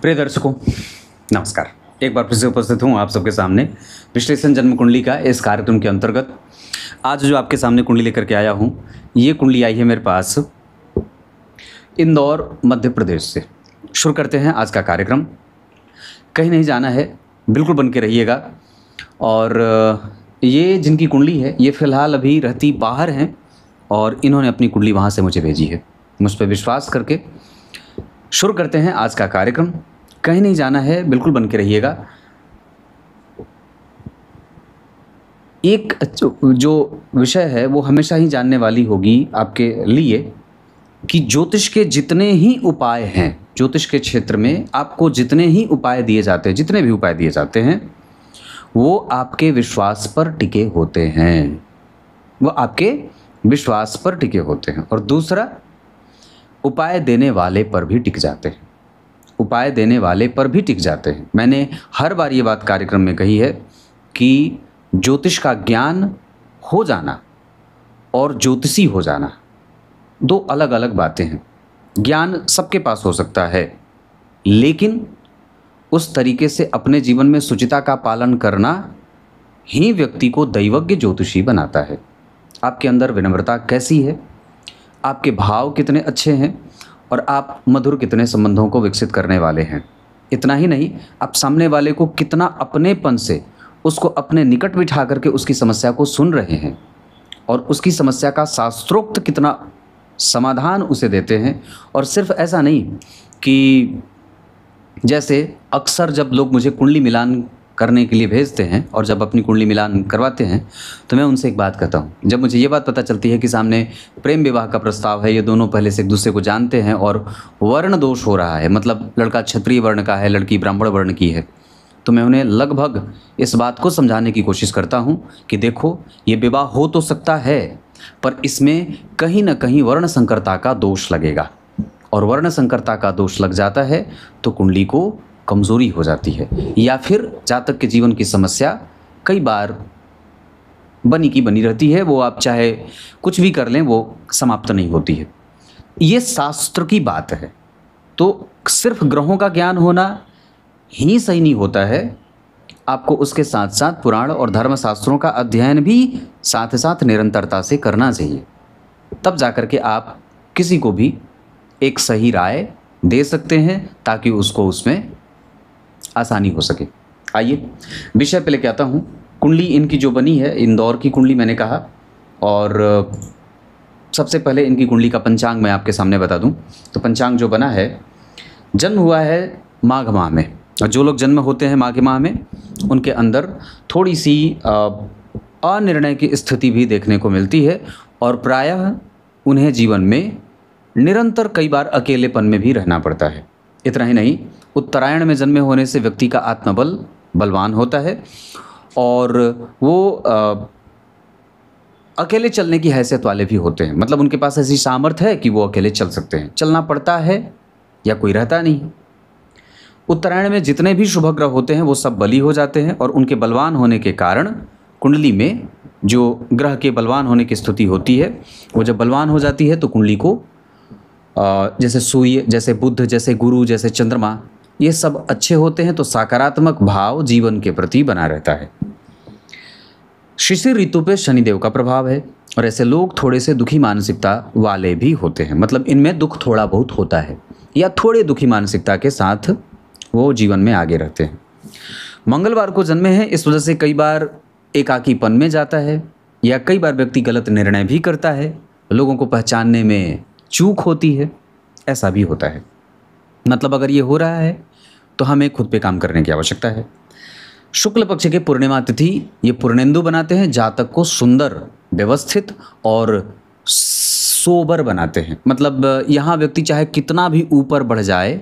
प्रिय दर्शकों, नमस्कार। एक बार फिर से उपस्थित हूँ आप सबके सामने विश्लेषण जन्म कुंडली का इस कार्यक्रम के अंतर्गत। आज जो आपके सामने कुंडली लेकर के आया हूँ, ये कुंडली आई है मेरे पास इंदौर मध्य प्रदेश से। शुरू करते हैं आज का कार्यक्रम। कहीं नहीं जाना है, बिल्कुल बन के रहिएगा। और ये जिनकी कुंडली है ये फ़िलहाल अभी रहती बाहर हैं और इन्होंने अपनी कुंडली वहाँ से मुझे भेजी है। मुझ पर विश्वास करके शुरू करते हैं आज का कार्यक्रम। कहीं नहीं जाना है, बिल्कुल बन के रहिएगा। एक जो विषय है वो हमेशा ही जानने वाली होगी आपके लिए कि ज्योतिष के जितने ही उपाय हैं, ज्योतिष के क्षेत्र में आपको जितने ही उपाय दिए जाते हैं, जितने भी उपाय दिए जाते हैं, वो आपके विश्वास पर टिके होते हैं। वो आपके विश्वास पर टिके होते हैं। और दूसरा, उपाय देने वाले पर भी टिक जाते हैं। उपाय देने वाले पर भी टिक जाते हैं। मैंने हर बार ये बात कार्यक्रम में कही है कि ज्योतिष का ज्ञान हो जाना और ज्योतिषी हो जाना दो अलग अलग बातें हैं। ज्ञान सबके पास हो सकता है, लेकिन उस तरीके से अपने जीवन में शुचिता का पालन करना ही व्यक्ति को दैवज्ञ ज्योतिषी बनाता है। आपके अंदर विनम्रता कैसी है, आपके भाव कितने अच्छे हैं और आप मधुर कितने संबंधों को विकसित करने वाले हैं। इतना ही नहीं, आप सामने वाले को कितना अपनेपन से उसको अपने निकट बिठा करके उसकी समस्या को सुन रहे हैं और उसकी समस्या का शास्त्रोक्त कितना समाधान उसे देते हैं। और सिर्फ ऐसा नहीं कि जैसे अक्सर जब लोग मुझे कुंडली मिलान करने के लिए भेजते हैं और जब अपनी कुंडली मिलान करवाते हैं तो मैं उनसे एक बात कहता हूँ। जब मुझे ये बात पता चलती है कि सामने प्रेम विवाह का प्रस्ताव है, ये दोनों पहले से एक दूसरे को जानते हैं और वर्ण दोष हो रहा है, मतलब लड़का क्षत्रिय वर्ण का है, लड़की ब्राह्मण वर्ण की है, तो मैं उन्हें लगभग इस बात को समझाने की कोशिश करता हूँ कि देखो, ये विवाह हो तो सकता है पर इसमें कहीं ना कहीं वर्ण संकरता का दोष लगेगा, और वर्ण संकरता का दोष लग जाता है तो कुंडली को कमज़ोरी हो जाती है, या फिर जातक के जीवन की समस्या कई बार बनी की बनी रहती है। वो आप चाहे कुछ भी कर लें, वो समाप्त नहीं होती है। ये शास्त्र की बात है। तो सिर्फ ग्रहों का ज्ञान होना ही सही नहीं होता है, आपको उसके साथ साथ पुराण और धर्मशास्त्रों का अध्ययन भी साथ साथ निरंतरता से करना चाहिए। तब जाकर के आप किसी को भी एक सही राय दे सकते हैं ताकि उसको उसमें आसानी हो सके। आइए विषय पे लेके आता हूँ। कुंडली इनकी जो बनी है, इंदौर की कुंडली मैंने कहा, और सबसे पहले इनकी कुंडली का पंचांग मैं आपके सामने बता दूँ। तो पंचांग जो बना है, जन्म हुआ है माघ माह में, और जो लोग जन्म होते हैं माघ माह में उनके अंदर थोड़ी सी अनिर्णय की स्थिति भी देखने को मिलती है, और प्रायः उन्हें जीवन में निरंतर कई बार अकेलेपन में भी रहना पड़ता है। इतना ही नहीं, उत्तरायण में जन्मे होने से व्यक्ति का आत्मबल बलवान होता है और वो अकेले चलने की हैसियत वाले भी होते हैं। मतलब उनके पास ऐसी सामर्थ्य है कि वो अकेले चल सकते हैं। चलना पड़ता है या कोई रहता नहीं। उत्तरायण में जितने भी शुभ ग्रह होते हैं वो सब बली हो जाते हैं, और उनके बलवान होने के कारण कुंडली में जो ग्रह के बलवान होने की स्थिति होती है, वो जब बलवान हो जाती है तो कुंडली को जैसे सूर्य, जैसे बुध, जैसे गुरु, जैसे चंद्रमा, ये सब अच्छे होते हैं तो सकारात्मक भाव जीवन के प्रति बना रहता है। शिशिर ऋतु पे शनिदेव का प्रभाव है, और ऐसे लोग थोड़े से दुखी मानसिकता वाले भी होते हैं। मतलब इनमें दुख थोड़ा बहुत होता है, या थोड़े दुखी मानसिकता के साथ वो जीवन में आगे रहते हैं। मंगलवार को जन्मे हैं, इस वजह से कई बार एकाकीपन में जाता है, या कई बार व्यक्ति गलत निर्णय भी करता है, लोगों को पहचानने में चूक होती है, ऐसा भी होता है। मतलब अगर ये हो रहा है तो हमें खुद पे काम करने की आवश्यकता है। शुक्ल पक्ष के पूर्णिमा तिथि ये पूर्णेंदु बनाते हैं, जातक को सुंदर, व्यवस्थित और सोबर बनाते हैं। मतलब यहाँ व्यक्ति चाहे कितना भी ऊपर बढ़ जाए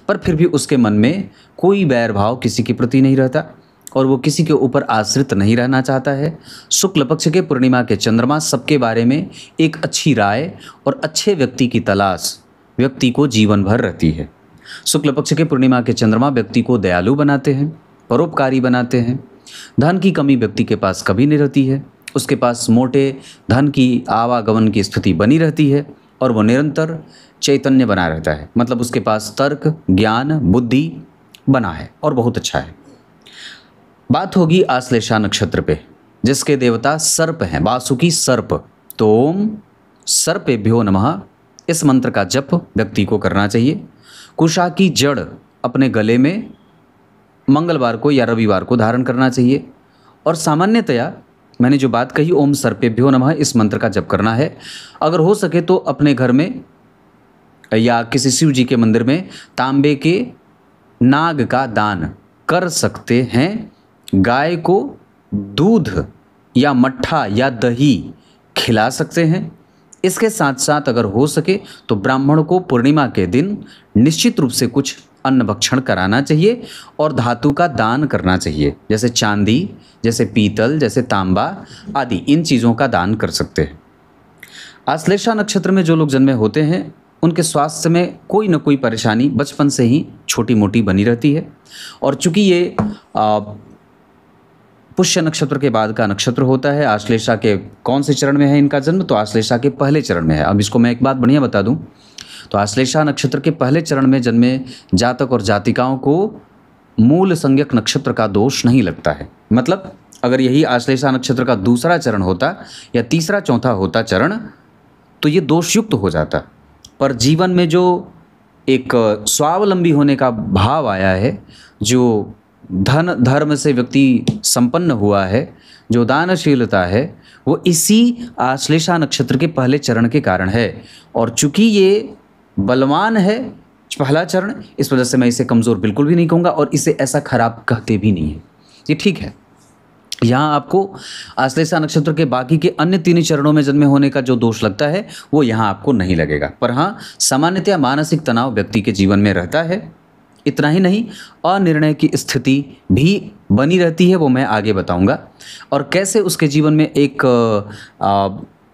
पर फिर भी उसके मन में कोई बैर भाव किसी के प्रति नहीं रहता, और वो किसी के ऊपर आश्रित नहीं रहना चाहता है। शुक्ल पक्ष के पूर्णिमा के चंद्रमा सबके बारे में एक अच्छी राय और अच्छे व्यक्ति की तलाश व्यक्ति को जीवन भर रहती है। शुक्ल पक्ष के पूर्णिमा के चंद्रमा व्यक्ति को दयालु बनाते हैं, परोपकारी बनाते हैं। धन की कमी व्यक्ति के पास कभी नहीं रहती है, उसके पास मोटे धन की आवागमन की स्थिति बनी रहती है, और वो निरंतर चैतन्य बना रहता है, मतलब उसके पास तर्क, ज्ञान, बुद्धि बना है और बहुत अच्छा है। बात होगी आश्लेषा नक्षत्र पे, जिसके देवता सर्प हैं, वासुकी सर्प। तो ओम सर्पेभ्यो नमः इस मंत्र का जप व्यक्ति को करना चाहिए। कुशा की जड़ अपने गले में मंगलवार को या रविवार को धारण करना चाहिए। और सामान्यतया मैंने जो बात कही ओम सर्पेभ्यो नमः इस मंत्र का जप करना है। अगर हो सके तो अपने घर में या किसी शिव जी के मंदिर में तांबे के नाग का दान कर सकते हैं। गाय को दूध या मट्ठा या दही खिला सकते हैं। इसके साथ साथ अगर हो सके तो ब्राह्मण को पूर्णिमा के दिन निश्चित रूप से कुछ अन्न भक्षण कराना चाहिए और धातु का दान करना चाहिए, जैसे चांदी, जैसे पीतल, जैसे तांबा आदि इन चीज़ों का दान कर सकते हैं। आश्लेषा नक्षत्र में जो लोग जन्मे होते हैं उनके स्वास्थ्य में कोई न कोई परेशानी बचपन से ही छोटी मोटी बनी रहती है। और चूंकि ये पुष्य नक्षत्र के बाद का नक्षत्र होता है, आश्लेषा के कौन से चरण में है इनका जन्म, तो आश्लेषा के पहले चरण में है। अब इसको मैं एक बात बढ़िया बता दूं, तो आश्लेषा नक्षत्र के पहले चरण में जन्मे जातक और जातिकाओं को मूल संज्ञक नक्षत्र का दोष नहीं लगता है। मतलब अगर यही आश्लेषा नक्षत्र का दूसरा चरण होता या तीसरा चौथा होता चरण तो ये दोषयुक्त हो जाता। पर जीवन में जो एक स्वावलंबी होने का भाव आया है, जो धन धर्म से व्यक्ति संपन्न हुआ है, जो दानशीलता है, वो इसी आश्लेषा नक्षत्र के पहले चरण के कारण है। और चूंकि ये बलवान है पहला चरण, इस वजह से मैं इसे कमज़ोर बिल्कुल भी नहीं कहूँगा और इसे ऐसा खराब कहते भी नहीं है, ये ठीक है। यहाँ आपको आश्लेषा नक्षत्र के बाकी के अन्य 3 चरणों में जन्मे होने का जो दोष लगता है वो यहाँ आपको नहीं लगेगा। पर हाँ, सामान्यतया मानसिक तनाव व्यक्ति के जीवन में रहता है। इतना ही नहीं, अनिर्णय की स्थिति भी बनी रहती है, वो मैं आगे बताऊंगा। और कैसे उसके जीवन में एक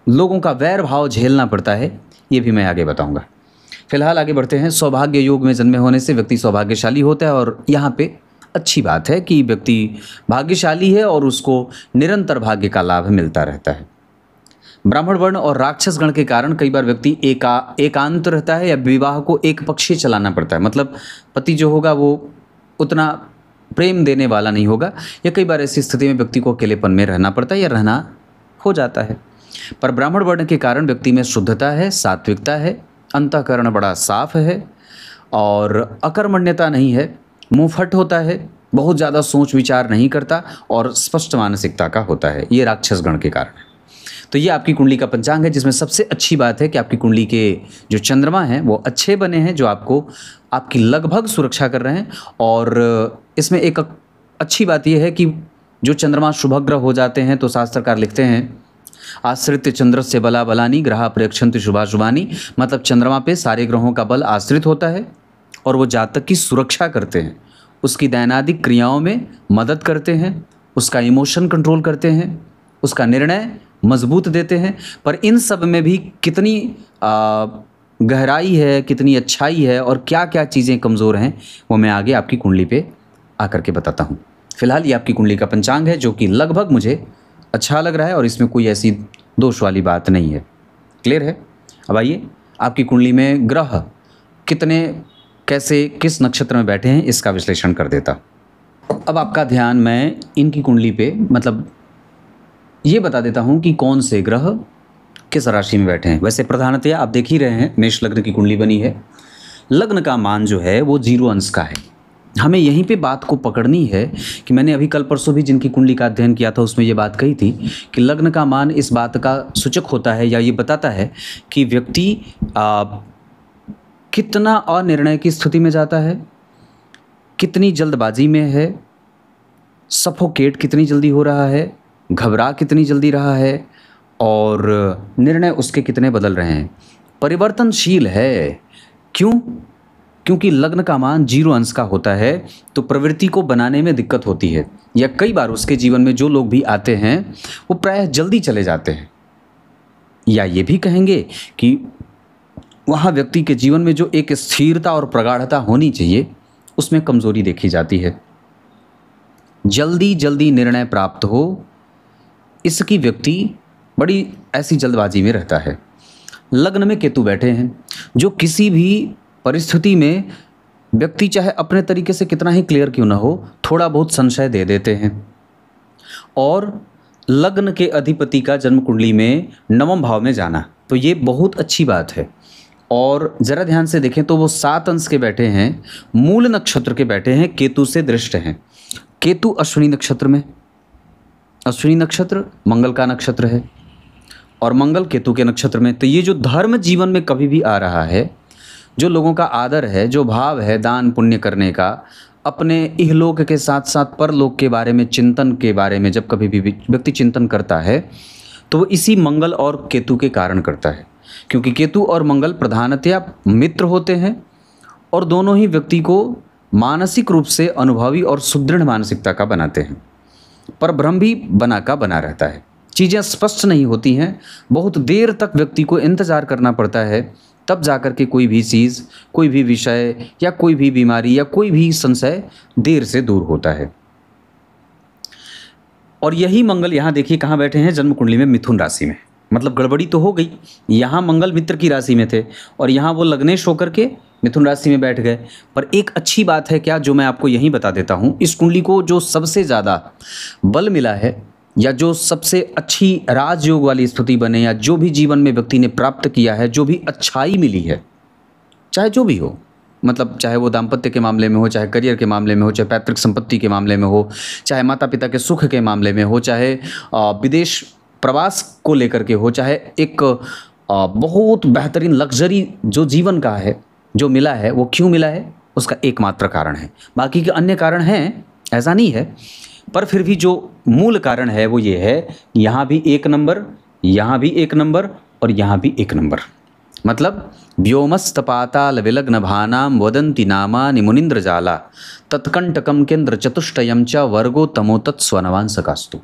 लोगों का वैर भाव झेलना पड़ता है ये भी मैं आगे बताऊंगा। फिलहाल आगे बढ़ते हैं। सौभाग्य योग में जन्मे होने से व्यक्ति सौभाग्यशाली होता है और यहाँ पे अच्छी बात है कि व्यक्ति भाग्यशाली है और उसको निरंतर भाग्य का लाभ मिलता रहता है। ब्राह्मण वर्ण और राक्षस गण के कारण कई बार व्यक्ति एकांत रहता है या विवाह को एक पक्षीय चलाना पड़ता है। मतलब पति जो होगा वो उतना प्रेम देने वाला नहीं होगा, या कई बार ऐसी स्थिति में व्यक्ति को अकेलेपन में रहना पड़ता है या रहना हो जाता है। पर ब्राह्मण वर्ण के कारण व्यक्ति में शुद्धता है, सात्विकता है, अंतःकरण बड़ा साफ है और अकर्मण्यता नहीं है, मुंहफट होता है, बहुत ज़्यादा सोच विचार नहीं करता और स्पष्ट मानसिकता का होता है। ये राक्षस गण के कारण है। तो ये आपकी कुंडली का पंचांग है, जिसमें सबसे अच्छी बात है कि आपकी कुंडली के जो चंद्रमा हैं वो अच्छे बने हैं, जो आपको आपकी लगभग सुरक्षा कर रहे हैं। और इसमें एक अच्छी बात यह है कि जो चंद्रमा शुभग्रह हो जाते हैं तो शास्त्रकार लिखते हैं आश्रित चंद्रस्य बला बलानी ग्रहा प्रयक्षन्ति शुभाशुभानी, मतलब चंद्रमा पे सारे ग्रहों का बल आश्रित होता है और वो जातक की सुरक्षा करते हैं, उसकी दैनादिक क्रियाओं में मदद करते हैं, उसका इमोशन कंट्रोल करते हैं, उसका निर्णय मजबूत देते हैं। पर इन सब में भी कितनी गहराई है, कितनी अच्छाई है और क्या क्या चीज़ें कमज़ोर हैं वो मैं आगे आपकी कुंडली पे आकर के बताता हूँ। फिलहाल ये आपकी कुंडली का पंचांग है जो कि लगभग मुझे अच्छा लग रहा है और इसमें कोई ऐसी दोष वाली बात नहीं है। क्लियर है? अब आइए आपकी कुंडली में ग्रह कितने कैसे किस नक्षत्र में बैठे हैं इसका विश्लेषण कर देता। अब आपका ध्यान मैं इनकी कुंडली पे मतलब ये बता देता हूँ कि कौन से ग्रह किस राशि में बैठे हैं। वैसे प्रधानतया आप देख ही रहे हैं मेष लग्न की कुंडली बनी है। लग्न का मान जो है वो 0 अंश का है। हमें यहीं पे बात को पकड़नी है कि मैंने अभी कल परसों भी जिनकी कुंडली का अध्ययन किया था उसमें ये बात कही थी कि लग्न का मान इस बात का सूचक होता है या ये बताता है कि व्यक्ति कितना अनिर्णय की स्थिति में जाता है, कितनी जल्दबाजी में है, सफोकेट कितनी जल्दी हो रहा है, घबरा कितनी जल्दी रहा है और निर्णय उसके कितने बदल रहे हैं, परिवर्तनशील है। क्यों? क्योंकि लग्न का मान 0 अंश का होता है तो प्रवृत्ति को बनाने में दिक्कत होती है, या कई बार उसके जीवन में जो लोग भी आते हैं वो प्रायः जल्दी चले जाते हैं, या ये भी कहेंगे कि वहाँ व्यक्ति के जीवन में जो एक स्थिरता और प्रगाढ़ता होनी चाहिए उसमें कमज़ोरी देखी जाती है। जल्दी जल्दी निर्णय प्राप्त हो इसकी व्यक्ति बड़ी ऐसी जल्दबाजी में रहता है। लग्न में केतु बैठे हैं, जो किसी भी परिस्थिति में व्यक्ति चाहे अपने तरीके से कितना ही क्लियर क्यों ना हो, थोड़ा बहुत संशय दे देते हैं। और लग्न के अधिपति का जन्म कुंडली में नवम भाव में जाना, तो ये बहुत अच्छी बात है। और ज़रा ध्यान से देखें तो वो 7 अंश के बैठे हैं, मूल नक्षत्र के बैठे हैं, केतु से दृष्ट हैं। केतु अश्विनी नक्षत्र में, अश्विनी नक्षत्र मंगल का नक्षत्र है और मंगल केतु के नक्षत्र में। तो ये जो धर्म जीवन में कभी भी आ रहा है, जो लोगों का आदर है, जो भाव है दान पुण्य करने का, अपने इहलोक के साथ साथ परलोक के बारे में, चिंतन के बारे में जब कभी भी व्यक्ति चिंतन करता है तो वो इसी मंगल और केतु के कारण करता है। क्योंकि केतु और मंगल प्रधानतया मित्र होते हैं और दोनों ही व्यक्ति को मानसिक रूप से अनुभवी और सुदृढ़ मानसिकता का बनाते हैं, पर भ्रम भी बना रहता है। चीज़ें स्पष्ट नहीं होती हैं, बहुत देर तक व्यक्ति को इंतज़ार करना पड़ता है, तब जाकर के कोई भी चीज़, कोई भी विषय या कोई भी बीमारी या कोई भी संशय देर से दूर होता है। और यही मंगल यहाँ देखिए कहाँ बैठे हैं, जन्म कुंडली में मिथुन राशि में। मतलब गड़बड़ी तो हो गई, यहाँ मंगल मित्र की राशि में थे और यहाँ वो लग्नेश होकर के मिथुन राशि में बैठ गए। पर एक अच्छी बात है क्या, जो मैं आपको यहीं बता देता हूँ, इस कुंडली को जो सबसे ज़्यादा बल मिला है या जो सबसे अच्छी राजयोग वाली स्थिति बने, या जो भी जीवन में व्यक्ति ने प्राप्त किया है, जो भी अच्छाई मिली है, चाहे जो भी हो, मतलब चाहे वो दाम्पत्य के मामले में हो, चाहे करियर के मामले में हो, चाहे पैतृक संपत्ति के मामले में हो, चाहे माता पिता के सुख के मामले में हो, चाहे विदेश प्रवास को लेकर के हो, चाहे एक बहुत बेहतरीन लग्जरी जो जीवन का है, जो मिला है, वो क्यों मिला है, उसका एकमात्र कारण है। बाकी के अन्य कारण हैं, ऐसा नहीं है, पर फिर भी जो मूल कारण है वो ये है, यहाँ भी 1 नंबर, यहाँ भी 1 नंबर और यहाँ भी 1 नंबर। मतलब व्योमस्तपाताल विलग्न भानाम वदंती नामानि मुनिंद्र जाला तत्कंटकम केंद्र चतुष्टयम च वर्गोत्तमो तत्स्वनवांसकास्तु।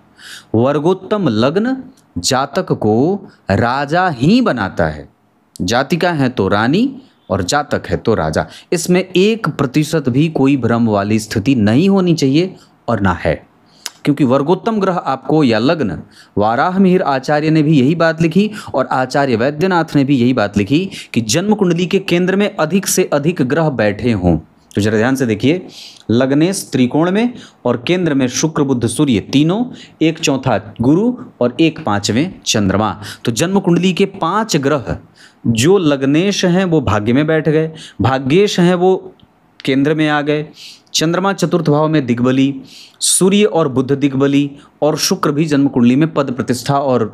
वर्गोत्तम लग्न जातक को राजा ही बनाता है। जातिका है तो रानी और जातक है तो राजा। इसमें 1% भी कोई भ्रम वाली स्थिति नहीं होनी चाहिए और ना है, क्योंकि वर्गोत्तम ग्रह आपको, या लग्न, वाराह मिहिर आचार्य ने भी यही बात लिखी और आचार्य वैद्यनाथ ने भी यही बात लिखी कि जन्म कुंडली के केंद्र में अधिक से अधिक ग्रह बैठे हों। तो जरा ध्यान से देखिए, लग्नेश त्रिकोण में और केंद्र में शुक्र बुध सूर्य तीनों, 1/4 गुरु और 1/5 चंद्रमा। तो जन्म कुंडली के 5 ग्रह जो लग्नेश हैं वो भाग्य में बैठ गए, भाग्येश हैं वो केंद्र में आ गए, चंद्रमा चतुर्थ भाव में दिग्बली, सूर्य और बुध दिग्बली, और शुक्र भी जन्म कुंडली में पद प्रतिष्ठा और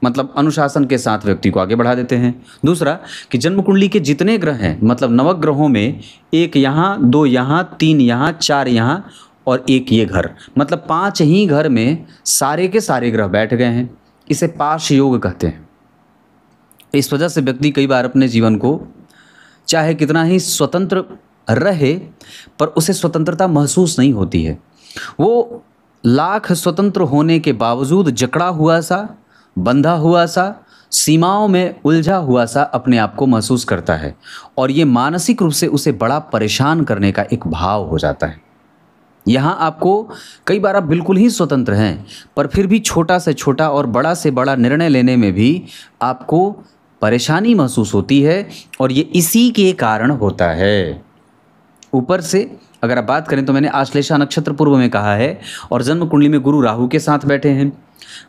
मतलब अनुशासन के साथ व्यक्ति को आगे बढ़ा देते हैं। दूसरा कि जन्म कुंडली के जितने ग्रह हैं, मतलब नवग्रहों में 1 यहाँ, 2 यहाँ, 3 यहाँ, 4 यहाँ और 1 ये घर, मतलब 5 ही घर में सारे के सारे ग्रह बैठ गए हैं। इसे पाश योग कहते हैं। इस वजह से व्यक्ति कई बार अपने जीवन को चाहे कितना ही स्वतंत्र रहे, पर उसे स्वतंत्रता महसूस नहीं होती है। वो लाख स्वतंत्र होने के बावजूद जकड़ा हुआ सा, बंधा हुआ सा, सीमाओं में उलझा हुआ सा अपने आप को महसूस करता है, और ये मानसिक रूप से उसे बड़ा परेशान करने का एक भाव हो जाता है। यहाँ आपको कई बार आप बिल्कुल ही स्वतंत्र हैं, पर फिर भी छोटा से छोटा और बड़ा से बड़ा निर्णय लेने में भी आपको परेशानी महसूस होती है, और ये इसी के कारण होता है। ऊपर से अगर आप बात करें तो मैंने आश्लेषा नक्षत्र पूर्व में कहा है, और जन्म कुंडली में गुरु राहु के साथ बैठे हैं।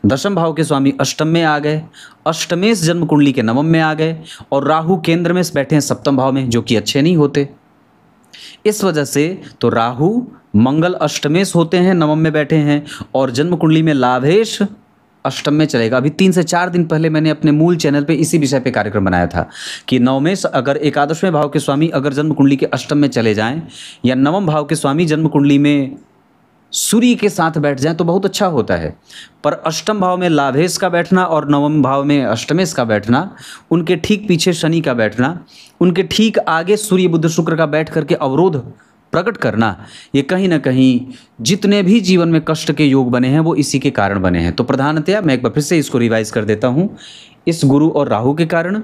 दशम भाव के स्वामी अष्टम में आ गए, अष्टमेश जन्म कुंडली के नवम में आ गए, और राहु केंद्र में बैठे हैं सप्तम भाव में, जो कि अच्छे नहीं होते। इस वजह से तो राहु मंगल अष्टमेश होते हैं, नवम में बैठे हैं, और जन्म कुंडली में लाभेश अष्टम में चलेगा। अभी 3 से 4 दिन पहले मैंने अपने मूल चैनल पे इसी विषय पे कार्यक्रम बनाया था कि नवमेश अगर एकादशवें भाव के स्वामी अगर जन्म कुंडली के अष्टम में चले जाएं, या नवम भाव के स्वामी जन्म कुंडली में सूर्य के साथ बैठ जाएं तो बहुत अच्छा होता है। पर अष्टम भाव में लाभेश का बैठना और नवम भाव में अष्टमेश का बैठना, उनके ठीक पीछे शनि का बैठना, उनके ठीक आगे सूर्य बुध शुक्र का बैठ करके अवरोध प्रकट करना, ये कहीं ना कहीं जितने भी जीवन में कष्ट के योग बने हैं वो इसी के कारण बने हैं। तो प्रधानतया मैं एक बार फिर से इसको रिवाइज कर देता हूँ। इस गुरु और राहु के कारण,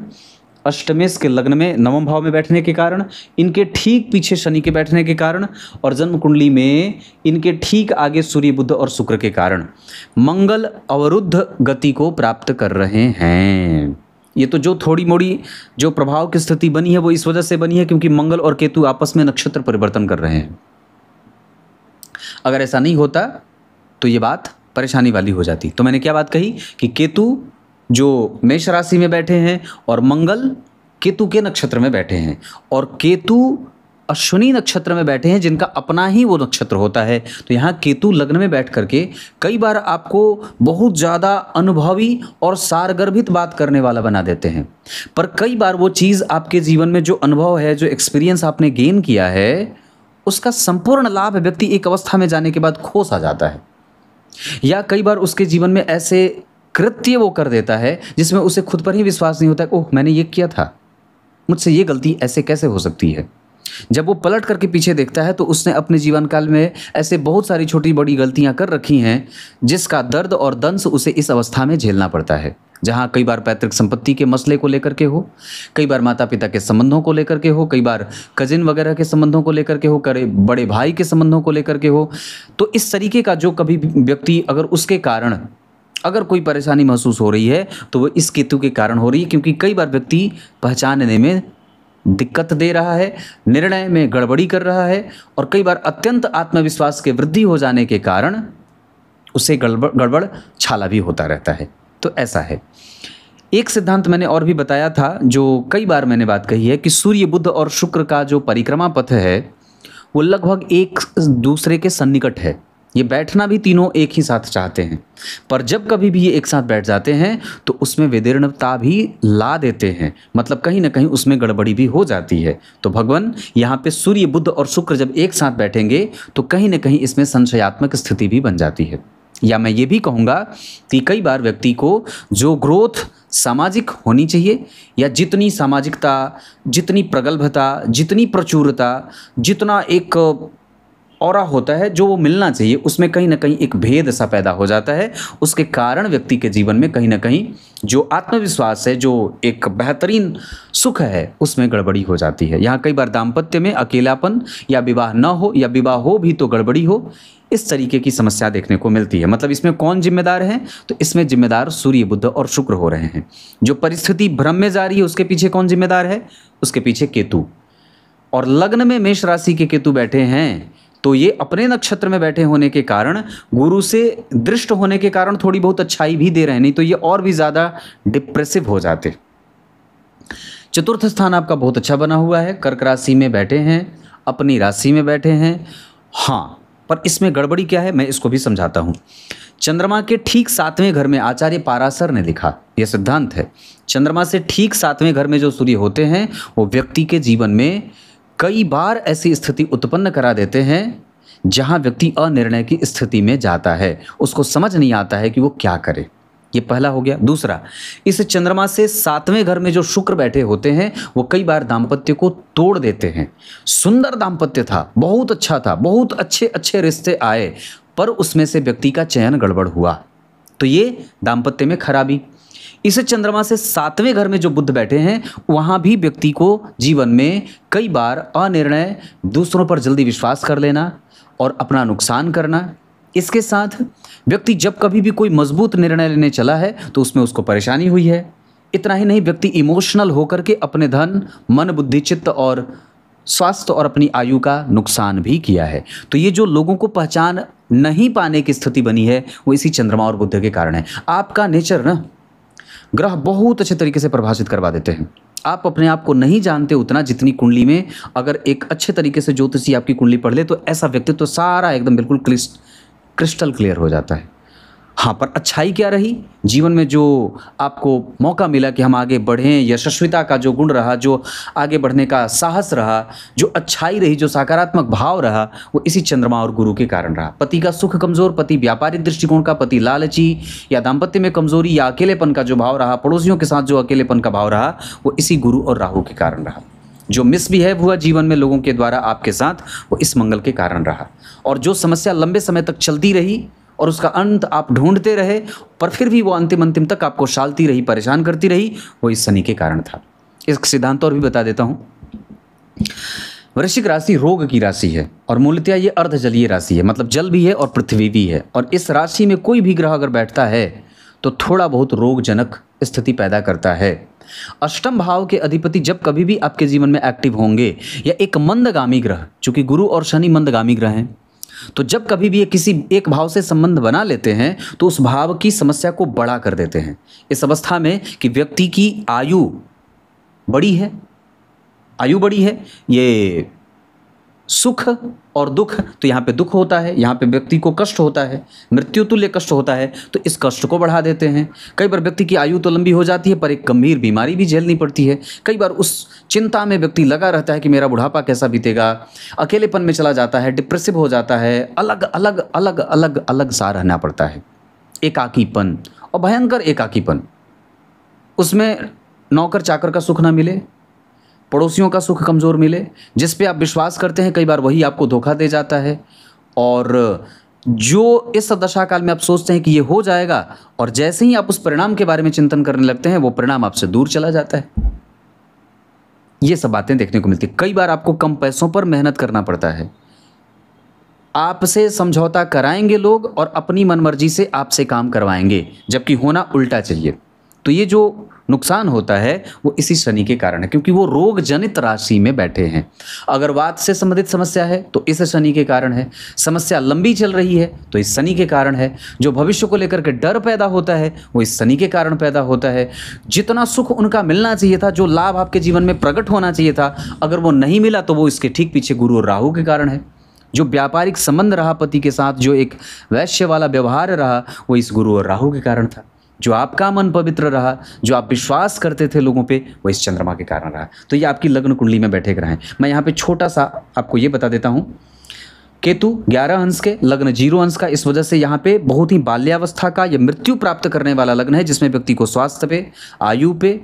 अष्टमेश के लग्न में नवम भाव में बैठने के कारण, इनके ठीक पीछे शनि के बैठने के कारण, और जन्म कुंडली में इनके ठीक आगे सूर्य बुध और शुक्र के कारण मंगल अवरुद्ध गति को प्राप्त कर रहे हैं। ये तो जो थोड़ी मोड़ी जो प्रभाव की स्थिति बनी है वो इस वजह से बनी है क्योंकि मंगल और केतु आपस में नक्षत्र परिवर्तन कर रहे हैं। अगर ऐसा नहीं होता तो ये बात परेशानी वाली हो जाती। तो मैंने क्या बात कही कि केतु जो मेष राशि में बैठे हैं और मंगल केतु के नक्षत्र में बैठे हैं, और केतु अश्विनी नक्षत्र में बैठे हैं जिनका अपना ही वो नक्षत्र होता है। तो यहाँ केतु लग्न में बैठ करके कई बार आपको बहुत ज़्यादा अनुभवी और सारगर्भित बात करने वाला बना देते हैं, पर कई बार वो चीज़ आपके जीवन में जो अनुभव है, जो एक्सपीरियंस आपने गेन किया है, उसका संपूर्ण लाभ व्यक्ति एक अवस्था में जाने के बाद खो सा जाता है, या कई बार उसके जीवन में ऐसे कृत्य वो कर देता है जिसमें उसे खुद पर ही विश्वास नहीं होता है, ओह मैंने ये किया था, मुझसे ये गलती ऐसे कैसे हो सकती है। जब वो पलट करके पीछे देखता है तो उसने अपने जीवन काल में ऐसे बहुत सारी छोटी बड़ी गलतियां कर रखी हैं जिसका दर्द और दंश उसे इस अवस्था में झेलना पड़ता है, जहां कई बार पैतृक संपत्ति के मसले को लेकर के हो, कई बार माता पिता के संबंधों को लेकर के हो, कई बार कजिन वगैरह के संबंधों को लेकर के हो, बड़े भाई के संबंधों को लेकर के हो। तो इस तरीके का जो कभी व्यक्ति अगर उसके कारण अगर कोई परेशानी महसूस हो रही है तो वो इस केतु के कारण हो रही है, क्योंकि कई बार व्यक्ति पहचानने में दिक्कत दे रहा है, निर्णय में गड़बड़ी कर रहा है, और कई बार अत्यंत आत्मविश्वास के वृद्धि हो जाने के कारण उसे गड़बड़ छाला भी होता रहता है। तो ऐसा है। एक सिद्धांत मैंने और भी बताया था, जो कई बार मैंने बात कही है कि सूर्य, बुध और शुक्र का जो परिक्रमा पथ है वो लगभग एक दूसरे के सन्निकट है। ये बैठना भी तीनों एक ही साथ चाहते हैं, पर जब कभी भी ये एक साथ बैठ जाते हैं तो उसमें विदीर्णता भी ला देते हैं, मतलब कहीं ना कहीं उसमें गड़बड़ी भी हो जाती है। तो भगवान यहाँ पे सूर्य, बुध और शुक्र जब एक साथ बैठेंगे तो कहीं ना कहीं इसमें संशयात्मक स्थिति भी बन जाती है। या मैं ये भी कहूँगा कि कई बार व्यक्ति को जो ग्रोथ सामाजिक होनी चाहिए, या जितनी सामाजिकता, जितनी प्रगल्भता, जितनी प्रचुरता, जितना एक ऑरा होता है जो वो मिलना चाहिए, उसमें कहीं ना कहीं एक भेद सा पैदा हो जाता है। उसके कारण व्यक्ति के जीवन में कहीं ना कहीं जो आत्मविश्वास है, जो एक बेहतरीन सुख है, उसमें गड़बड़ी हो जाती है। यहाँ कई बार दाम्पत्य में अकेलापन, या विवाह न हो, या विवाह हो भी तो गड़बड़ी हो, इस तरीके की समस्या देखने को मिलती है। मतलब इसमें कौन जिम्मेदार है? तो इसमें जिम्मेदार सूर्य, बुध और शुक्र हो रहे हैं। जो परिस्थिति भ्रम में जा रही है उसके पीछे कौन जिम्मेदार है? उसके पीछे केतु। और लग्न में मेष राशि के केतु बैठे हैं तो ये अपने नक्षत्र में बैठे होने के कारण, गुरु से दृष्ट होने के कारण थोड़ी बहुत अच्छाई भी दे रहे हैं, नहीं तो ये और भी ज़्यादा डिप्रेसिव हो जाते। चतुर्थ स्थान आपका बहुत अच्छा बना हुआ है, कर्क राशि में बैठे हैं, अपनी राशि में बैठे हैं। हाँ, पर इसमें गड़बड़ी क्या है मैं इसको भी समझाता हूँ। चंद्रमा के ठीक 7वें घर में आचार्य पाराशर ने लिखा, यह सिद्धांत है, चंद्रमा से ठीक 7वें घर में जो सूर्य होते हैं वो व्यक्ति के जीवन में कई बार ऐसी स्थिति उत्पन्न करा देते हैं जहां व्यक्ति अनिर्णय की स्थिति में जाता है, उसको समझ नहीं आता है कि वो क्या करे। ये पहला हो गया। दूसरा, इस चंद्रमा से 7वें घर में जो शुक्र बैठे होते हैं वो कई बार दाम्पत्य को तोड़ देते हैं। सुंदर दाम्पत्य था, बहुत अच्छा था, बहुत अच्छे अच्छे रिश्ते आए, पर उसमें से व्यक्ति का चयन गड़बड़ हुआ, तो ये दाम्पत्य में खराबी। इस चंद्रमा से 7वें घर में जो बुध बैठे हैं वहाँ भी व्यक्ति को जीवन में कई बार अनिर्णय, दूसरों पर जल्दी विश्वास कर लेना और अपना नुकसान करना। इसके साथ व्यक्ति जब कभी भी कोई मजबूत निर्णय लेने चला है तो उसमें उसको परेशानी हुई है। इतना ही नहीं, व्यक्ति इमोशनल होकर के अपने धन, मन, बुद्धि, चित्त और स्वास्थ्य और अपनी आयु का नुकसान भी किया है। तो ये जो लोगों को पहचान नहीं पाने की स्थिति बनी है वो इसी चंद्रमा और बुध के कारण है। आपका नेचर ना ग्रह बहुत अच्छे तरीके से परिभाषित करवा देते हैं। आप अपने आप को नहीं जानते उतना, जितनी कुंडली में अगर एक अच्छे तरीके से ज्योतिषी आपकी कुंडली पढ़ ले तो ऐसा व्यक्तित्व तो सारा एकदम बिल्कुल क्रिस्टल क्लियर हो जाता है। हाँ, पर अच्छाई क्या रही जीवन में? जो आपको मौका मिला कि हम आगे बढ़ें, यशस्विता का जो गुण रहा, जो आगे बढ़ने का साहस रहा, जो अच्छाई रही, जो सकारात्मक भाव रहा, वो इसी चंद्रमा और गुरु के कारण रहा। पति का सुख कमज़ोर, पति व्यापारिक दृष्टिकोण का, पति लालची, या दाम्पत्य में कमज़ोरी या अकेलेपन का जो भाव रहा, पड़ोसियों के साथ जो अकेलेपन का भाव रहा, वो इसी गुरु और राहु के कारण रहा। जो मिसबिहेव हुआ जीवन में लोगों के द्वारा आपके साथ, वो इस मंगल के कारण रहा। और जो समस्या लंबे समय तक चलती रही और उसका अंत आप ढूंढते रहे पर फिर भी वो अंतिम तक आपको शालती रही, परेशान करती रही, वो इस शनि के कारण था। इस सिद्धांत और भी बता देता हूँ। वृश्चिक राशि रोग की राशि है और मूलतः ये अर्धजलीय राशि है, मतलब जल भी है और पृथ्वी भी है। और इस राशि में कोई भी ग्रह अगर बैठता है तो थोड़ा बहुत रोगजनक स्थिति पैदा करता है। अष्टम भाव के अधिपति जब कभी भी आपके जीवन में एक्टिव होंगे, या एक मंदगामी ग्रह, चूंकि गुरु और शनि मंदगामी ग्रह हैं, तो जब कभी भी ये किसी एक भाव से संबंध बना लेते हैं तो उस भाव की समस्या को बड़ा कर देते हैं। इस अवस्था में कि व्यक्ति की आयु बड़ी है, ये सुख और दुख, तो यहाँ पे दुख होता है, यहाँ पे व्यक्ति को कष्ट होता है, मृत्यु तुल्य कष्ट होता है, तो इस कष्ट को बढ़ा देते हैं। कई बार व्यक्ति की आयु तो लंबी हो जाती है पर एक गंभीर बीमारी भी झेलनी पड़ती है। कई बार उस चिंता में व्यक्ति लगा रहता है कि मेरा बुढ़ापा कैसा बीतेगा, अकेलेपन में चला जाता है, डिप्रेसिव हो जाता है, अलग अलग अलग अलग अलग सा रहना पड़ता है, एकाकीपन और भयंकर एकाकीपन। उसमें नौकर चाकर का सुख ना मिले, पड़ोसियों का सुख कमज़ोर मिले, जिस पे आप विश्वास करते हैं कई बार वही आपको धोखा दे जाता है, और जो इस दशा काल में आप सोचते हैं कि ये हो जाएगा और जैसे ही आप उस परिणाम के बारे में चिंतन करने लगते हैं वो परिणाम आपसे दूर चला जाता है। ये सब बातें देखने को मिलती है। कई बार आपको कम पैसों पर मेहनत करना पड़ता है, आपसे समझौता कराएंगे लोग और अपनी मनमर्जी से आपसे काम करवाएंगे, जबकि होना उल्टा चाहिए। तो ये जो नुकसान होता है वो इसी शनि के कारण है, क्योंकि वो रोग जनित राशि में बैठे हैं। अगर वात से संबंधित समस्या है तो इस शनि के कारण है, समस्या लंबी चल रही है तो इस शनि के कारण है, जो भविष्य को लेकर के डर पैदा होता है वो इस शनि के कारण पैदा होता है। जितना सुख उनका मिलना चाहिए था, जो लाभ आपके जीवन में प्रकट होना चाहिए था, अगर वो नहीं मिला तो वो इसके ठीक पीछे गुरु और राहु के कारण है। जो व्यापारिक संबंध रहा पति के साथ, जो एक वैश्य वाला व्यवहार रहा, वो इस गुरु और राहु के कारण था। जो आपका मन पवित्र रहा, जो आप विश्वास करते थे लोगों पे, वो इस चंद्रमा के कारण रहा। तो ये आपकी लग्न कुंडली में बैठे ग्रह हैं। मैं यहाँ पे छोटा सा आपको ये बता देता हूँ, केतु 11 अंश के, लग्न 0 अंश का, इस वजह से यहाँ पे बहुत ही बाल्यावस्था का या मृत्यु प्राप्त करने वाला लग्न है, जिसमें व्यक्ति को स्वास्थ्य पे, आयु पे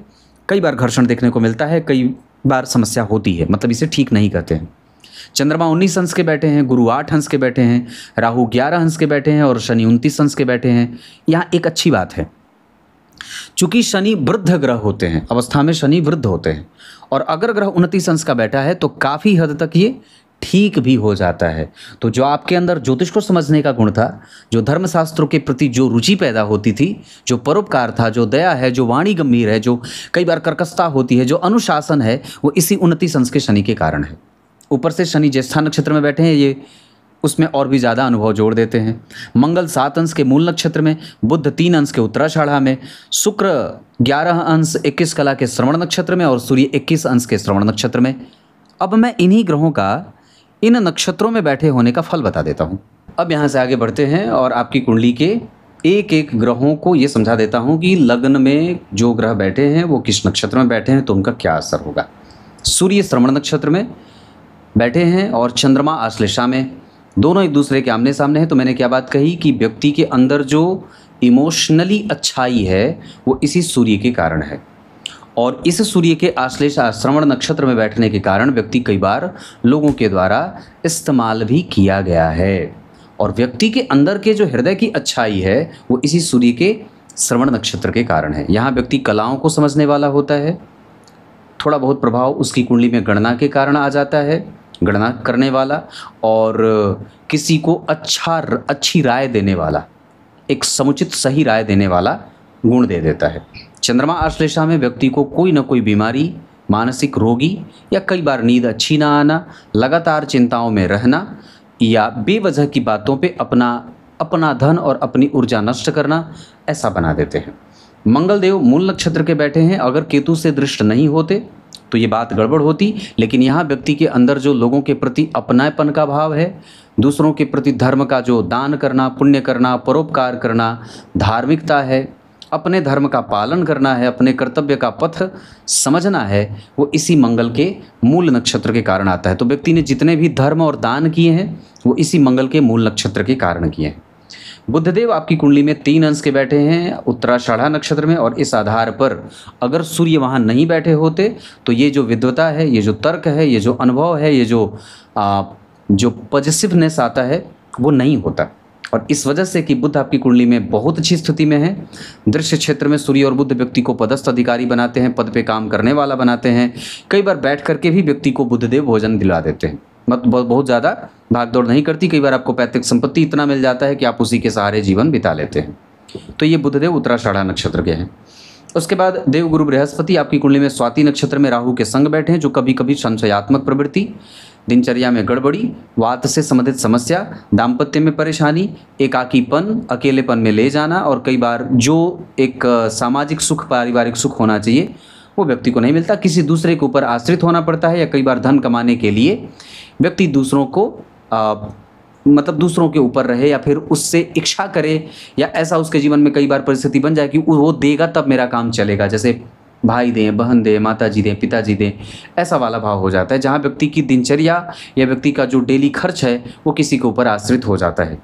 कई बार घर्षण देखने को मिलता है, कई बार समस्या होती है, मतलब इसे ठीक नहीं करते हैं। चंद्रमा 19 अंश के बैठे हैं, गुरु 8 अंश के बैठे हैं, राहु 11 अंश के बैठे हैं और शनि 29 अंश के बैठे हैं। यहाँ एक अच्छी बात है, चूंकि शनि वृद्ध ग्रह होते हैं, अवस्था में शनि वृद्ध होते हैं, और अगर ग्रह 29 अंश का बैठा है तो काफ़ी हद तक ये ठीक भी हो जाता है। तो जो आपके अंदर ज्योतिष को समझने का गुण था, जो धर्मशास्त्रों के प्रति जो रुचि पैदा होती थी, जो परोपकार था, जो दया है, जो वाणी गंभीर है, जो कई बार कर्कशता होती है, जो अनुशासन है, वो इसी 29 अंश के शनि के कारण है। ऊपर से शनि ज्येष्ठा नक्षत्र में बैठे हैं, ये उसमें और भी ज़्यादा अनुभव जोड़ देते हैं। मंगल 7 अंश के मूल नक्षत्र में, बुध 3 अंश के उत्तराषाढ़ा में, शुक्र 11 अंश 21 कला के श्रवण नक्षत्र में और सूर्य 21 अंश के श्रवण नक्षत्र में। अब मैं इन्हीं ग्रहों का इन नक्षत्रों में बैठे होने का फल बता देता हूँ। अब यहाँ से आगे बढ़ते हैं और आपकी कुंडली के एक एक ग्रहों को ये समझा देता हूँ कि लग्न में जो ग्रह बैठे हैं वो किस नक्षत्र में बैठे हैं तो उनका क्या असर होगा। सूर्य श्रवण नक्षत्र में बैठे हैं और चंद्रमा आश्लेषा में, दोनों एक दूसरे के आमने सामने हैं। तो मैंने क्या बात कही कि व्यक्ति के अंदर जो इमोशनली अच्छाई है वो इसी सूर्य के कारण है, और इस सूर्य के आश्लेष श्रवण नक्षत्र में बैठने के कारण व्यक्ति कई बार लोगों के द्वारा इस्तेमाल भी किया गया है, और व्यक्ति के अंदर के जो हृदय की अच्छाई है वो इसी सूर्य के श्रवण नक्षत्र के कारण है। यहाँ व्यक्ति कलाओं को समझने वाला होता है, थोड़ा बहुत प्रभाव उसकी कुंडली में गणना के कारण आ जाता है, गणना करने वाला, और किसी को अच्छी राय देने वाला, एक समुचित सही राय देने वाला गुण दे देता है। चंद्रमा आश्लेषा में व्यक्ति को कोई ना कोई बीमारी, मानसिक रोगी, या कई बार नींद अच्छी ना आना, लगातार चिंताओं में रहना, या बेवजह की बातों पे अपना धन और अपनी ऊर्जा नष्ट करना, ऐसा बना देते हैं। मंगल देव मूल नक्षत्र के बैठे हैं, अगर केतु से दृष्ट नहीं होते तो ये बात गड़बड़ होती, लेकिन यहाँ व्यक्ति के अंदर जो लोगों के प्रति अपनापन का भाव है, दूसरों के प्रति धर्म का जो दान करना, पुण्य करना, परोपकार करना, धार्मिकता है, अपने धर्म का पालन करना है, अपने कर्तव्य का पथ समझना है, वो इसी मंगल के मूल नक्षत्र के कारण आता है। तो व्यक्ति ने जितने भी धर्म और दान किए हैं वो इसी मंगल के मूल नक्षत्र के कारण किए हैं। बुधदेव आपकी कुंडली में 3 अंश के बैठे हैं उत्तराषाढ़ा नक्षत्र में, और इस आधार पर अगर सूर्य वहाँ नहीं बैठे होते तो ये जो विद्वता है, ये जो तर्क है, ये जो अनुभव है, ये जो पॉजिटिवनेस आता है वो नहीं होता। और इस वजह से कि बुध आपकी कुंडली में बहुत अच्छी स्थिति में है, दृश्य क्षेत्र में सूर्य और बुध व्यक्ति को पदस्थ अधिकारी बनाते हैं, पद पे काम करने वाला बनाते हैं। कई बार बैठ करके भी व्यक्ति को बुधदेव भोजन दिला देते हैं, बहुत ज़्यादा भागदौड़ नहीं करती। कई बार आपको पैतृक संपत्ति इतना मिल जाता है कि आप उसी के सहारे जीवन बिता लेते हैं। तो ये बुधदेव उत्तराषाढ़ा नक्षत्र के हैं। उसके बाद देवगुरु बृहस्पति आपकी कुंडली में स्वाति नक्षत्र में राहु के संग बैठे हैं, जो कभी कभी संशयात्मक प्रवृत्ति, दिनचर्या में गड़बड़ी, वात से संबंधित समस्या, दाम्पत्य में परेशानी, एकाकीपन, अकेलेपन में ले जाना और कई बार जो एक सामाजिक सुख, पारिवारिक सुख होना चाहिए वो व्यक्ति को नहीं मिलता, किसी दूसरे के ऊपर आश्रित होना पड़ता है, या कई बार धन कमाने के लिए व्यक्ति दूसरों को मतलब दूसरों के ऊपर रहे या फिर उससे इच्छा करे, या ऐसा उसके जीवन में कई बार परिस्थिति बन जाए कि वो देगा तब मेरा काम चलेगा, जैसे भाई दें, बहन दें, माता जी दें, पिताजी दें, ऐसा वाला भाव हो जाता है, जहाँ व्यक्ति की दिनचर्या या व्यक्ति का जो डेली खर्च है वो किसी के ऊपर आश्रित हो जाता है,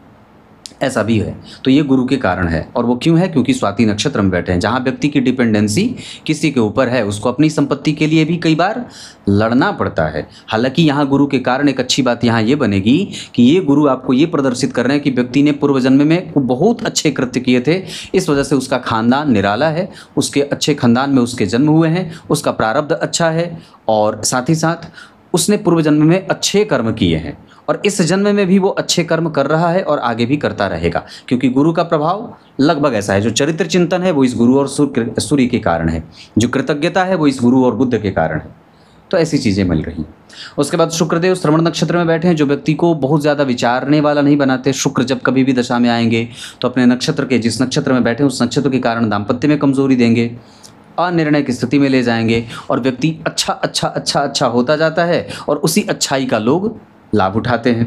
ऐसा भी है। तो ये गुरु के कारण है, और वो क्यों है? क्योंकि स्वाति नक्षत्र में बैठे हैं, जहाँ व्यक्ति की डिपेंडेंसी किसी के ऊपर है, उसको अपनी संपत्ति के लिए भी कई बार लड़ना पड़ता है। हालांकि यहाँ गुरु के कारण एक अच्छी बात यहाँ ये बनेगी कि ये गुरु आपको ये प्रदर्शित कर रहे हैं कि व्यक्ति ने पूर्व जन्म में बहुत अच्छे कृत्य किए थे, इस वजह से उसका खानदान निराला है, उसके अच्छे खानदान में उसके जन्म हुए हैं, उसका प्रारब्ध अच्छा है, और साथ ही साथ उसने पूर्व जन्म में अच्छे कर्म किए हैं, और इस जन्म में भी वो अच्छे कर्म कर रहा है और आगे भी करता रहेगा, क्योंकि गुरु का प्रभाव लगभग ऐसा है। जो चरित्र चिंतन है वो इस गुरु और सूर्य के कारण है, जो कृतज्ञता है वो इस गुरु और बुध के कारण है। तो ऐसी चीज़ें मिल रही। उसके बाद शुक्रदेव श्रवण नक्षत्र में बैठे हैं, जो व्यक्ति को बहुत ज़्यादा विचारने वाला नहीं बनाते। शुक्र जब कभी भी दशा में आएंगे तो अपने नक्षत्र के, जिस नक्षत्र में बैठे उस नक्षत्र के कारण दाम्पत्य में कमजोरी देंगे, अनिर्णय की स्थिति में ले जाएंगे, और व्यक्ति अच्छा होता जाता है और उसी अच्छाई का लोग लाभ उठाते हैं।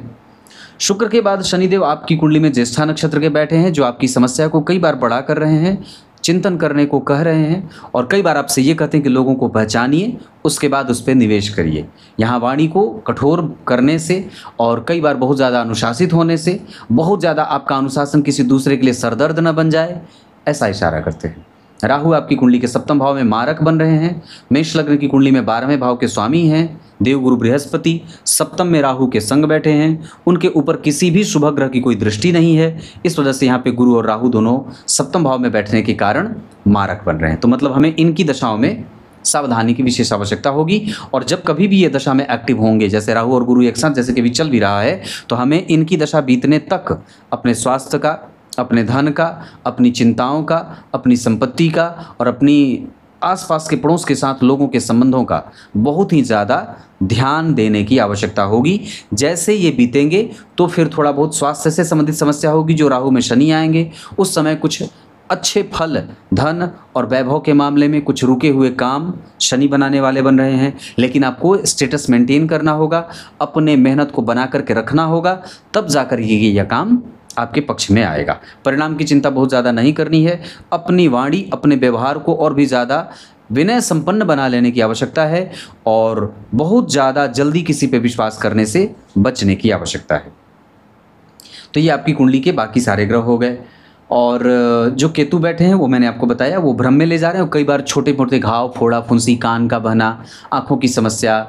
शुक्र के बाद शनिदेव आपकी कुंडली में ज्येष्ठा नक्षत्र के बैठे हैं, जो आपकी समस्या को कई बार बड़ा कर रहे हैं, चिंतन करने को कह रहे हैं, और कई बार आपसे ये कहते हैं कि लोगों को पहचानिए, उसके बाद उस पर निवेश करिए। यहाँ वाणी को कठोर करने से और कई बार बहुत ज़्यादा अनुशासित होने से, बहुत ज़्यादा आपका अनुशासन किसी दूसरे के लिए सरदर्द न बन जाए, ऐसा इशारा करते हैं। राहु आपकी कुंडली के सप्तम भाव में मारक बन रहे हैं। मेष लग्न की कुंडली में 12वें भाव के स्वामी हैं देवगुरु बृहस्पति, सप्तम में राहु के संग बैठे हैं। उनके ऊपर किसी भी शुभ ग्रह की कोई दृष्टि नहीं है, इस वजह से यहाँ पे गुरु और राहु दोनों सप्तम भाव में बैठने के कारण मारक बन रहे हैं। तो मतलब हमें इनकी दशाओं में सावधानी की विशेष आवश्यकता होगी, और जब कभी भी ये दशा में एक्टिव होंगे, जैसे राहु और गुरु एक साथ जैसे कि भी चल भी रहा है, तो हमें इनकी दशा बीतने तक अपने स्वास्थ्य का, अपने धन का, अपनी चिंताओं का, अपनी संपत्ति का और अपनी आसपास के पड़ोस के साथ लोगों के संबंधों का बहुत ही ज़्यादा ध्यान देने की आवश्यकता होगी। जैसे ये बीतेंगे तो फिर थोड़ा बहुत स्वास्थ्य से संबंधित समस्या होगी, जो राहु में शनि आएंगे उस समय कुछ अच्छे फल, धन और वैभव के मामले में कुछ रुके हुए काम शनि बनाने वाले बन रहे हैं, लेकिन आपको स्टेटस मेंटेन करना होगा, अपने मेहनत को बना करके रखना होगा, तब जाकर यह काम आपके पक्ष में आएगा। परिणाम की चिंता बहुत ज़्यादा नहीं करनी है। अपनी वाणी, अपने व्यवहार को और भी ज़्यादा विनय संपन्न बना लेने की आवश्यकता है, और बहुत ज़्यादा जल्दी किसी पे विश्वास करने से बचने की आवश्यकता है। तो ये आपकी कुंडली के बाकी सारे ग्रह हो गए। और जो केतु बैठे हैं वो मैंने आपको बताया, वो भ्रम में ले जा रहे हैं, और कई बार छोटे मोटे घाव, फोड़ा फुंसी, कान का बहना, आँखों की समस्या,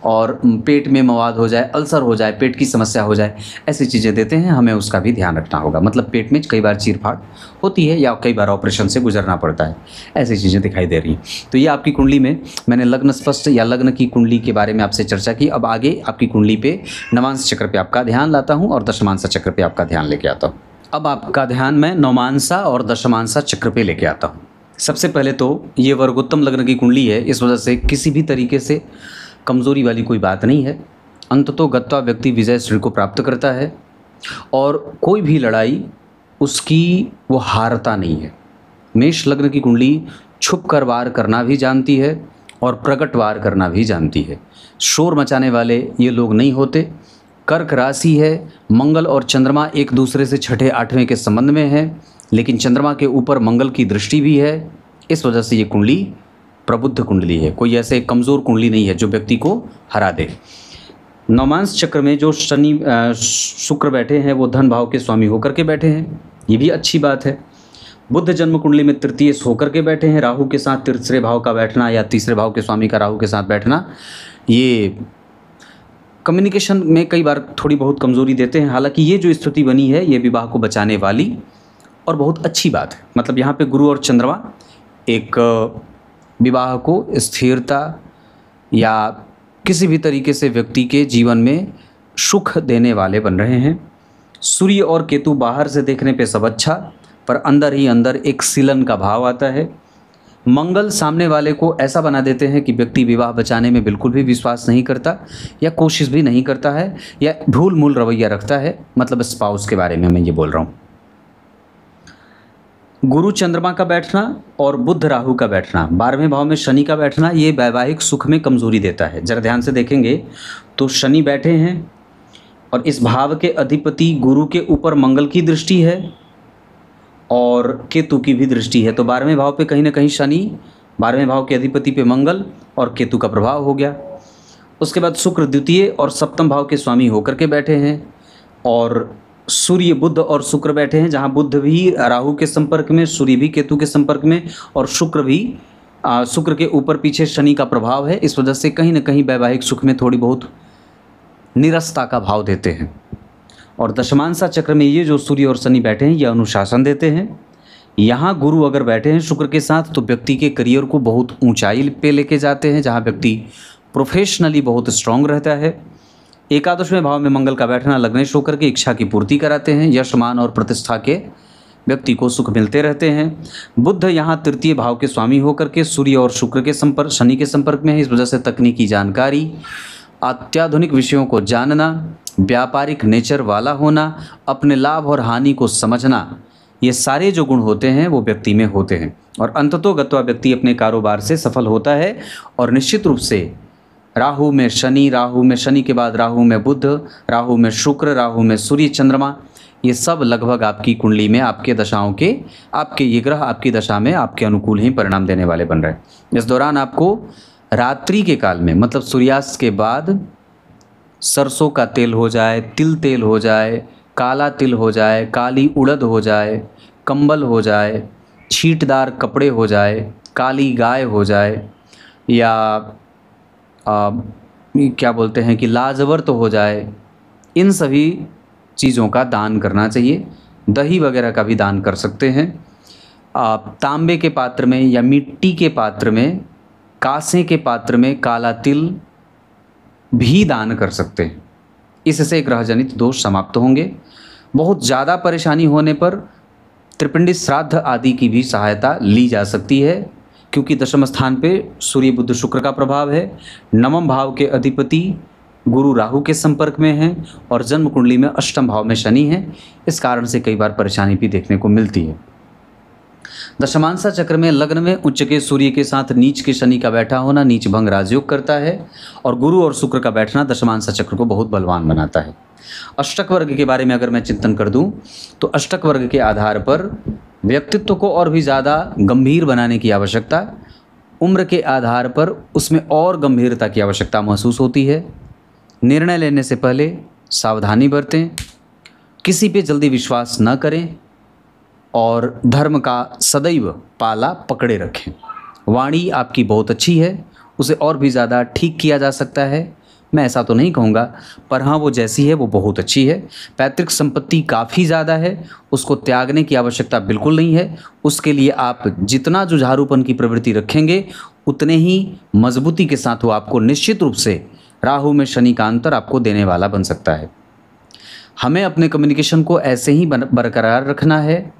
और पेट में मवाद हो जाए, अल्सर हो जाए, पेट की समस्या हो जाए, ऐसी चीज़ें देते हैं। हमें उसका भी ध्यान रखना होगा। मतलब पेट में कई बार चीरफाड़ होती है या कई बार ऑपरेशन से गुजरना पड़ता है, ऐसी चीज़ें दिखाई दे रही हैं। तो ये आपकी कुंडली में मैंने लग्न स्पष्ट या लग्न की कुंडली के बारे में आपसे चर्चा की। अब आगे आपकी कुंडली पे नवांश चक्र पे आपका ध्यान लाता हूँ और दशमांश चक्र पे आपका ध्यान लेके आता हूँ। अब आपका ध्यान मैं नवमांसा और दशमांसा चक्र पे लेके आता हूँ। सबसे पहले तो ये वर्गोत्तम लग्न की कुंडली है, इस वजह से किसी भी तरीके से कमज़ोरी वाली कोई बात नहीं है। अंततः गत्वा व्यक्ति विजय श्री को प्राप्त करता है, और कोई भी लड़ाई उसकी वो हारता नहीं है। मेष लग्न की कुंडली छुप कर वार करना भी जानती है और प्रकट वार करना भी जानती है। शोर मचाने वाले ये लोग नहीं होते। कर्क राशि है, मंगल और चंद्रमा एक दूसरे से छठे आठवें के संबंध में है, लेकिन चंद्रमा के ऊपर मंगल की दृष्टि भी है। इस वजह से ये कुंडली प्रबुद्ध कुंडली है, कोई ऐसे कमज़ोर कुंडली नहीं है जो व्यक्ति को हरा दे। नवमांश चक्र में जो शनि शुक्र बैठे हैं वो धन भाव के स्वामी होकर के बैठे हैं, ये भी अच्छी बात है। बुध जन्म कुंडली में तृतीय होकर के बैठे हैं। राहु के साथ तीसरे भाव का बैठना या तीसरे भाव के स्वामी का राहु के साथ बैठना, ये कम्युनिकेशन में कई बार थोड़ी बहुत कमज़ोरी देते हैं। हालांकि ये जो स्थिति बनी है ये विवाह को बचाने वाली और बहुत अच्छी बात है। मतलब यहाँ पे गुरु और चंद्रमा एक विवाह को स्थिरता या किसी भी तरीके से व्यक्ति के जीवन में सुख देने वाले बन रहे हैं। सूर्य और केतु बाहर से देखने पे सब अच्छा, पर अंदर ही अंदर एक सिलन का भाव आता है। मंगल सामने वाले को ऐसा बना देते हैं कि व्यक्ति विवाह बचाने में बिल्कुल भी विश्वास नहीं करता या कोशिश भी नहीं करता है या ढूल मूल रवैया रखता है, मतलब स्पाउस के बारे में मैं ये बोल रहा हूँ। गुरु चंद्रमा का बैठना और बुध राहु का बैठना, 12वें भाव में शनि का बैठना, ये वैवाहिक सुख में कमजोरी देता है। जरा ध्यान से देखेंगे तो शनि बैठे हैं और इस भाव के अधिपति गुरु के ऊपर मंगल की दृष्टि है और केतु की भी दृष्टि है। तो 12वें भाव पे कहीं ना कहीं शनि, 12वें भाव के अधिपति पे मंगल और केतु का प्रभाव हो गया। उसके बाद शुक्र द्वितीय और सप्तम भाव के स्वामी होकर के बैठे हैं और सूर्य बुध और शुक्र बैठे हैं, जहां बुध भी राहु के संपर्क में, सूर्य भी केतु के संपर्क में और शुक्र भी शुक्र के ऊपर पीछे शनि का प्रभाव है। इस वजह से कहीं ना कहीं वैवाहिक सुख में थोड़ी बहुत निरस्ता का भाव देते हैं। और दशमांसा चक्र में ये जो सूर्य और शनि बैठे हैं ये अनुशासन देते हैं। यहाँ गुरु अगर बैठे हैं शुक्र के साथ तो व्यक्ति के करियर को बहुत ऊंचाई पे लेके जाते हैं, जहाँ व्यक्ति प्रोफेशनली बहुत स्ट्रांग रहता है। एकादशवें भाव में मंगल का बैठना लग्नेश होकर के इच्छा की पूर्ति कराते हैं, यश मान और प्रतिष्ठा के व्यक्ति को सुख मिलते रहते हैं। बुध यहाँ तृतीय भाव के स्वामी होकर के सूर्य और शुक्र के संपर्क, शनि के संपर्क में है। इस वजह से तकनीकी जानकारी, अत्याधुनिक विषयों को जानना, व्यापारिक नेचर वाला होना, अपने लाभ और हानि को समझना, ये सारे जो गुण होते हैं वो व्यक्ति में होते हैं और अंततोगत्वा व्यक्ति अपने कारोबार से सफल होता है। और निश्चित रूप से राहु में शनि, राहु में शनि के बाद राहु में बुध, राहु में शुक्र, राहु में सूर्य चंद्रमा, ये सब लगभग आपकी कुंडली में आपके दशाओं के, आपके ये ग्रह आपकी दशा में आपके अनुकूल ही परिणाम देने वाले बन रहे हैं। इस दौरान आपको रात्रि के काल में, मतलब सूर्यास्त के बाद सरसों का तेल हो जाए, तिल तेल हो जाए, काला तिल हो जाए, काली उड़द हो जाए, कंबल हो जाए, छींटदार कपड़े हो जाए, काली गाय हो जाए, या क्या बोलते हैं कि लाजवर्त हो जाए, इन सभी चीज़ों का दान करना चाहिए। दही वगैरह का भी दान कर सकते हैं। आप तांबे के पात्र में या मिट्टी के पात्र में, कांसे के पात्र में काला तिल भी दान कर सकते हैं। इससे ग्रह जनित दोष समाप्त होंगे। बहुत ज़्यादा परेशानी होने पर त्रिपिंडी श्राद्ध आदि की भी सहायता ली जा सकती है, क्योंकि दशम स्थान पे सूर्य बुध शुक्र का प्रभाव है, नवम भाव के अधिपति गुरु राहु के संपर्क में हैं और जन्म कुंडली में अष्टम भाव में शनि है। इस कारण से कई बार परेशानी भी देखने को मिलती है। दशमांसा चक्र में लग्न में उच्च के सूर्य के साथ नीच के शनि का बैठा होना नीच भंग राजयोग करता है और गुरु और शुक्र का बैठना दशमांसा चक्र को बहुत बलवान बनाता है। अष्टक वर्ग के बारे में अगर मैं चिंतन कर दूं तो अष्टक वर्ग के आधार पर व्यक्तित्व को और भी ज़्यादा गंभीर बनाने की आवश्यकता, उम्र के आधार पर उसमें और गंभीरता की आवश्यकता महसूस होती है। निर्णय लेने से पहले सावधानी बरतें, किसी पे जल्दी विश्वास न करें और धर्म का सदैव पाला पकड़े रखें। वाणी आपकी बहुत अच्छी है, उसे और भी ज़्यादा ठीक किया जा सकता है। मैं ऐसा तो नहीं कहूँगा, पर हाँ वो जैसी है वो बहुत अच्छी है। पैतृक संपत्ति काफ़ी ज़्यादा है, उसको त्यागने की आवश्यकता बिल्कुल नहीं है। उसके लिए आप जितना जुझारूपन की प्रवृत्ति रखेंगे उतने ही मजबूती के साथ वो आपको निश्चित रूप से राहु में शनि का अंतर आपको देने वाला बन सकता है। हमें अपने कम्युनिकेशन को ऐसे ही बरकरार रखना है,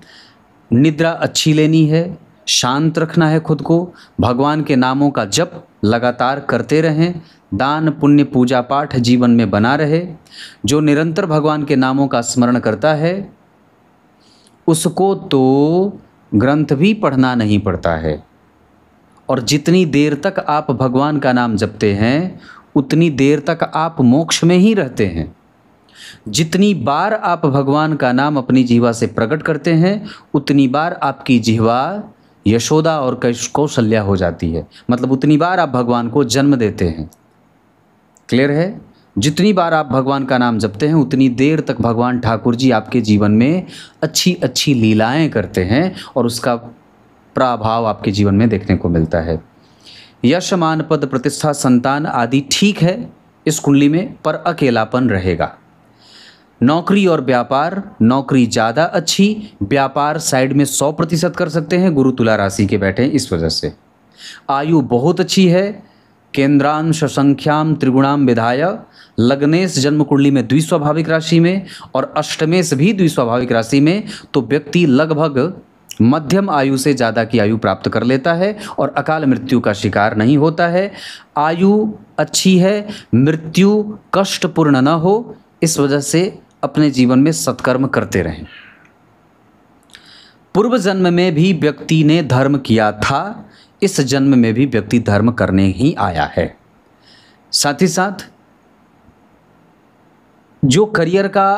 निद्रा अच्छी लेनी है, शांत रखना है खुद को, भगवान के नामों का जप लगातार करते रहें, दान पुण्य पूजा पाठ जीवन में बना रहे। जो निरंतर भगवान के नामों का स्मरण करता है उसको तो ग्रंथ भी पढ़ना नहीं पड़ता है। और जितनी देर तक आप भगवान का नाम जपते हैं उतनी देर तक आप मोक्ष में ही रहते हैं। जितनी बार आप भगवान का नाम अपनी जिह्वा से प्रकट करते हैं उतनी बार आपकी जिह्वा यशोदा और कौशल्या हो जाती है, मतलब उतनी बार आप भगवान को जन्म देते हैं। क्लियर है? जितनी बार आप भगवान का नाम जपते हैं उतनी देर तक भगवान ठाकुर जी आपके जीवन में अच्छी अच्छी लीलाएं करते हैं और उसका प्रभाव आपके जीवन में देखने को मिलता है। यश मान पद प्रतिष्ठा संतान आदि ठीक है इस कुंडली में, पर अकेलापन रहेगा। नौकरी और व्यापार, नौकरी ज़्यादा अच्छी, व्यापार साइड में 100% कर सकते हैं। गुरु तुला राशि के बैठे हैं, इस वजह से आयु बहुत अच्छी है। केंद्रांश संख्याम त्रिगुणाम विधाय, लग्नेश जन्म कुंडली में द्विस्वाभाविक राशि में और अष्टमेश भी द्विस्वाभाविक राशि में, तो व्यक्ति लगभग मध्यम आयु से ज़्यादा की आयु प्राप्त कर लेता है और अकाल मृत्यु का शिकार नहीं होता है। आयु अच्छी है, मृत्यु कष्टपूर्ण न हो, इस वजह से अपने जीवन में सत्कर्म करते रहें। पूर्व जन्म में भी व्यक्ति ने धर्म किया था, इस जन्म में भी व्यक्ति धर्म करने ही आया है। साथ ही साथ जो करियर का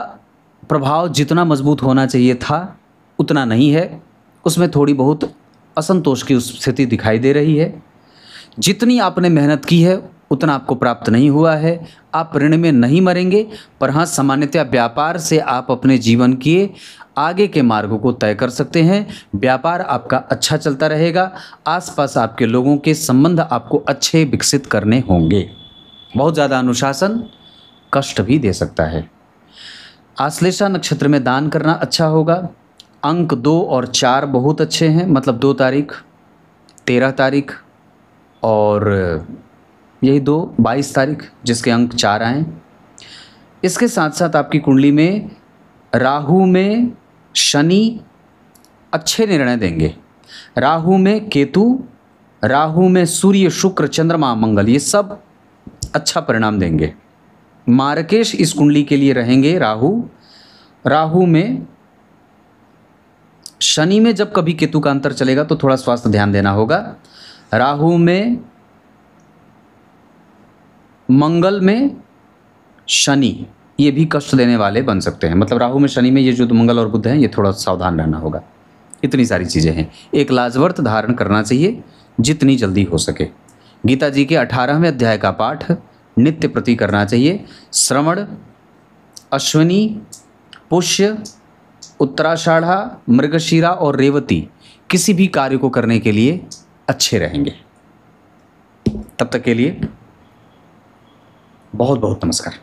प्रभाव जितना मजबूत होना चाहिए था उतना नहीं है, उसमें थोड़ी बहुत असंतोष की स्थिति दिखाई दे रही है। जितनी आपने मेहनत की है उतना आपको प्राप्त नहीं हुआ है। आप ऋण में नहीं मरेंगे, पर हाँ सामान्यतया व्यापार से आप अपने जीवन के आगे के मार्गों को तय कर सकते हैं। व्यापार आपका अच्छा चलता रहेगा। आसपास आपके लोगों के संबंध आपको अच्छे विकसित करने होंगे। बहुत ज़्यादा अनुशासन कष्ट भी दे सकता है। आश्लेषा नक्षत्र में दान करना अच्छा होगा। अंक 2 और 4 बहुत अच्छे हैं, मतलब 2 तारीख, 13 तारीख और यही 22 तारीख जिसके अंक 4 आए। इसके साथ साथ आपकी कुंडली में राहु में शनि अच्छे निर्णय देंगे, राहु में केतु, राहु में सूर्य, शुक्र, चंद्रमा, मंगल, ये सब अच्छा परिणाम देंगे। मार्केश इस कुंडली के लिए रहेंगे राहु में शनि में जब कभी केतु का अंतर चलेगा तो थोड़ा स्वास्थ्य ध्यान देना होगा। राहु में मंगल में शनि, ये भी कष्ट देने वाले बन सकते हैं। मतलब राहु में शनि में ये जो मंगल और बुध हैं ये थोड़ा सावधान रहना होगा। इतनी सारी चीज़ें हैं। एक लाजवर्त धारण करना चाहिए जितनी जल्दी हो सके। गीता जी के 18वें अध्याय का पाठ नित्य प्रति करना चाहिए। श्रवण, अश्विनी, पुष्य, उत्तराषाढ़ा, मृगशिरा और रेवती किसी भी कार्य को करने के लिए अच्छे रहेंगे। तब तक के लिए बहुत बहुत नमस्कार।